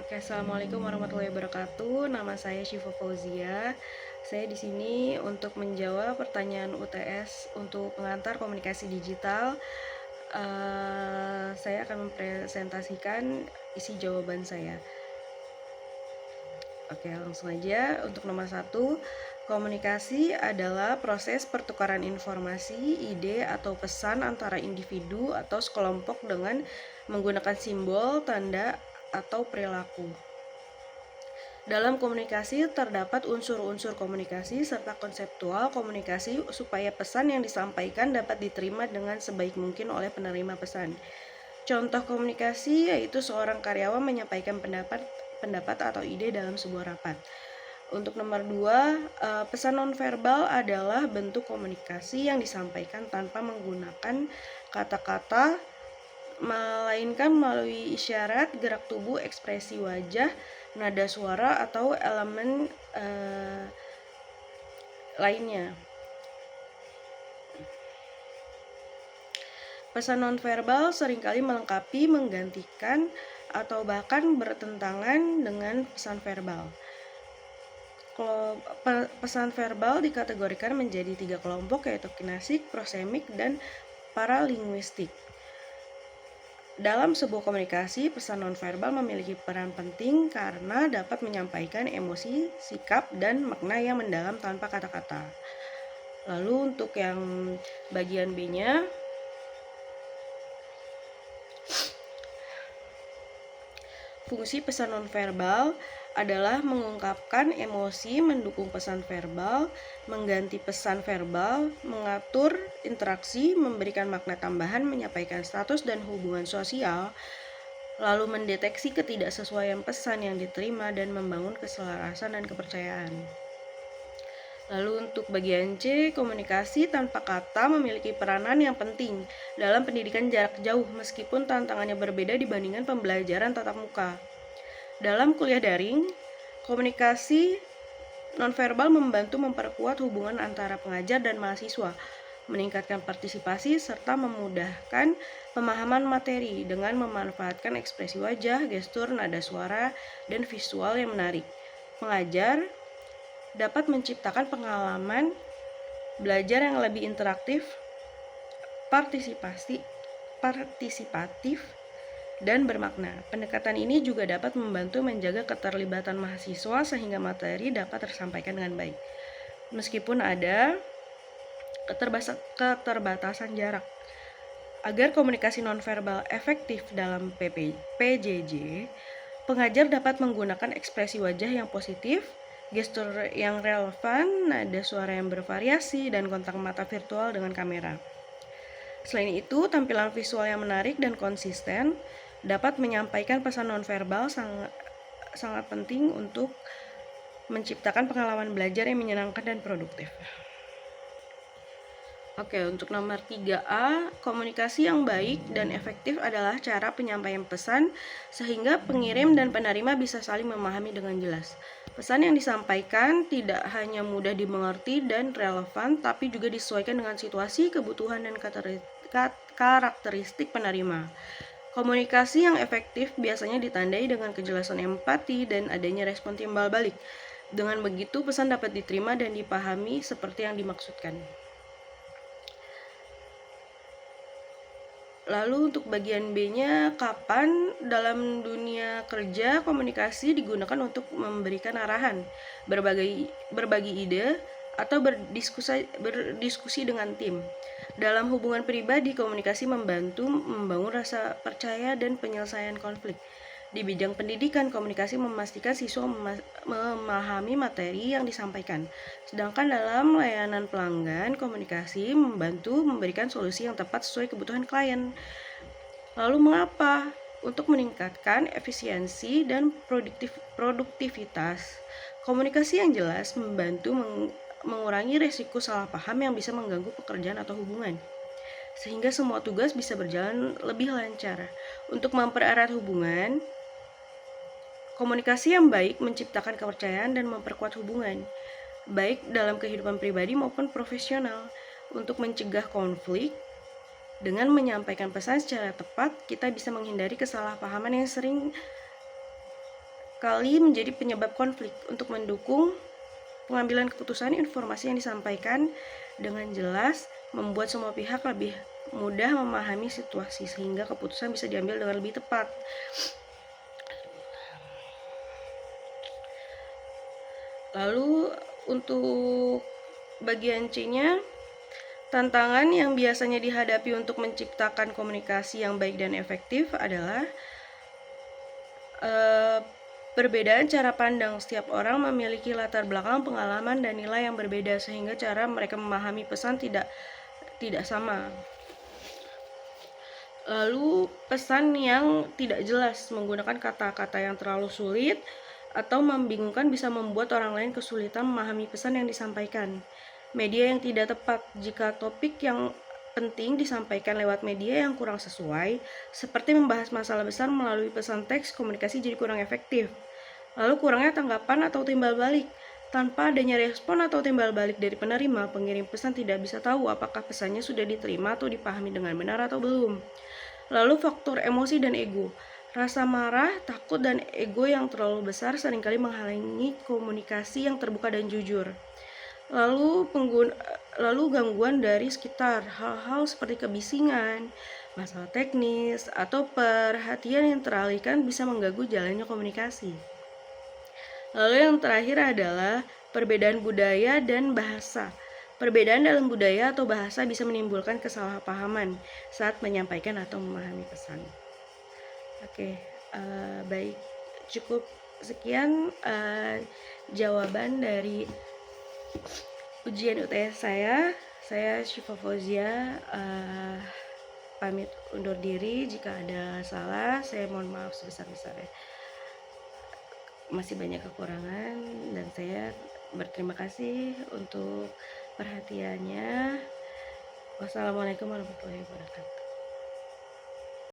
Oke, assalamualaikum warahmatullahi wabarakatuh. Nama saya Syifa Fauzia. Saya di sini untuk menjawab pertanyaan UTS untuk pengantar komunikasi digital. Saya akan mempresentasikan isi jawaban saya. Oke, langsung aja. Untuk nomor 1, komunikasi adalah proses pertukaran informasi, ide, atau pesan antara individu atau sekelompok dengan menggunakan simbol, tanda, atau perilaku. Dalam komunikasi terdapat unsur-unsur komunikasi serta konseptual komunikasi supaya pesan yang disampaikan dapat diterima dengan sebaik mungkin oleh penerima pesan. Contoh komunikasi yaitu seorang karyawan menyampaikan pendapat atau ide dalam sebuah rapat. Untuk nomor 2, pesan nonverbal adalah bentuk komunikasi yang disampaikan tanpa menggunakan kata-kata, melainkan melalui isyarat, gerak tubuh, ekspresi wajah, nada suara, atau elemen lainnya. Pesan nonverbal seringkali melengkapi, menggantikan, atau bahkan bertentangan dengan pesan verbal. Pesan verbal dikategorikan menjadi 3 kelompok, yaitu kinesik, prosemik, dan paralinguistik. Dalam sebuah komunikasi, pesan nonverbal memiliki peran penting karena dapat menyampaikan emosi, sikap, dan makna yang mendalam tanpa kata-kata. Lalu untuk yang bagian B-nya, fungsi pesan nonverbal adalah mengungkapkan emosi, mendukung pesan verbal, mengganti pesan verbal, mengatur interaksi, memberikan makna tambahan, menyampaikan status dan hubungan sosial, lalu mendeteksi ketidaksesuaian pesan yang diterima dan membangun keselarasan dan kepercayaan. Lalu untuk bagian C, komunikasi tanpa kata memiliki peranan yang penting dalam pendidikan jarak jauh meskipun tantangannya berbeda dibandingkan pembelajaran tatap muka. Dalam kuliah daring, komunikasi nonverbal membantu memperkuat hubungan antara pengajar dan mahasiswa, meningkatkan partisipasi, serta memudahkan pemahaman materi dengan memanfaatkan ekspresi wajah, gestur, nada suara, dan visual yang menarik. Pengajar dapat menciptakan pengalaman belajar yang lebih interaktif, partisipatif, dan bermakna. Pendekatan ini juga dapat membantu menjaga keterlibatan mahasiswa sehingga materi dapat tersampaikan dengan baik. Meskipun ada keterbatasan jarak. Agar komunikasi nonverbal efektif dalam PJJ, pengajar dapat menggunakan ekspresi wajah yang positif, gestur yang relevan, nada suara yang bervariasi, dan kontak mata virtual dengan kamera. Selain itu, tampilan visual yang menarik dan konsisten dapat menyampaikan pesan nonverbal sangat penting untuk menciptakan pengalaman belajar yang menyenangkan dan produktif. Oke, untuk nomor 3A, komunikasi yang baik dan efektif adalah cara penyampaian pesan sehingga pengirim dan penerima bisa saling memahami dengan jelas. Pesan yang disampaikan tidak hanya mudah dimengerti dan relevan, tapi juga disesuaikan dengan situasi, kebutuhan, dan karakteristik penerima. Komunikasi yang efektif biasanya ditandai dengan kejelasan empati dan adanya respon timbal balik. Dengan begitu, pesan dapat diterima dan dipahami seperti yang dimaksudkan. Lalu untuk bagian B-nya, kapan dalam dunia kerja komunikasi digunakan untuk memberikan arahan, berbagi ide, atau berdiskusi dengan tim. Dalam hubungan pribadi, komunikasi membantu membangun rasa percaya dan penyelesaian konflik. Di bidang pendidikan, komunikasi memastikan siswa memahami materi yang disampaikan. Sedangkan dalam layanan pelanggan, komunikasi membantu memberikan solusi yang tepat sesuai kebutuhan klien. Lalu mengapa? Untuk meningkatkan efisiensi dan produktivitas. Komunikasi yang jelas membantu mengurangi resiko salah paham yang bisa mengganggu pekerjaan atau hubungan, sehingga semua tugas bisa berjalan lebih lancar. Untuk mempererat hubungan, komunikasi yang baik menciptakan kepercayaan dan memperkuat hubungan, baik dalam kehidupan pribadi maupun profesional. Untuk mencegah konflik, dengan menyampaikan pesan secara tepat, kita bisa menghindari kesalahpahaman yang sering kali menjadi penyebab konflik. Untuk mendukung pengambilan keputusan, informasi yang disampaikan dengan jelas membuat semua pihak lebih mudah memahami situasi sehingga keputusan bisa diambil dengan lebih tepat. Lalu untuk bagian C-nya, tantangan yang biasanya dihadapi untuk menciptakan komunikasi yang baik dan efektif adalah perbedaan cara pandang. Setiap orang memiliki latar belakang, pengalaman, dan nilai yang berbeda sehingga cara mereka memahami pesan tidak sama. Lalu pesan yang tidak jelas, menggunakan kata-kata yang terlalu sulit atau membingungkan bisa membuat orang lain kesulitan memahami pesan yang disampaikan. Media yang tidak tepat, jika topik yang penting disampaikan lewat media yang kurang sesuai, seperti membahas masalah besar melalui pesan teks, komunikasi jadi kurang efektif. Lalu kurangnya tanggapan atau timbal balik. Tanpa adanya respon atau timbal balik dari penerima, pengirim pesan tidak bisa tahu apakah pesannya sudah diterima atau dipahami dengan benar atau belum. Lalu faktor emosi dan ego. Rasa marah, takut, dan ego yang terlalu besar seringkali menghalangi komunikasi yang terbuka dan jujur. Lalu gangguan dari sekitar, hal-hal seperti kebisingan, masalah teknis, atau perhatian yang teralihkan bisa mengganggu jalannya komunikasi. Lalu yang terakhir adalah perbedaan budaya dan bahasa. Perbedaan dalam budaya atau bahasa bisa menimbulkan kesalahpahaman saat menyampaikan atau memahami pesan. Oke, baik, cukup sekian jawaban dari ujian UTS saya. Saya Syifa Fauzia, pamit undur diri. Jika ada salah, saya mohon maaf sebesar-besarnya. Masih banyak kekurangan dan saya berterima kasih untuk perhatiannya. Wassalamualaikum warahmatullahi wabarakatuh.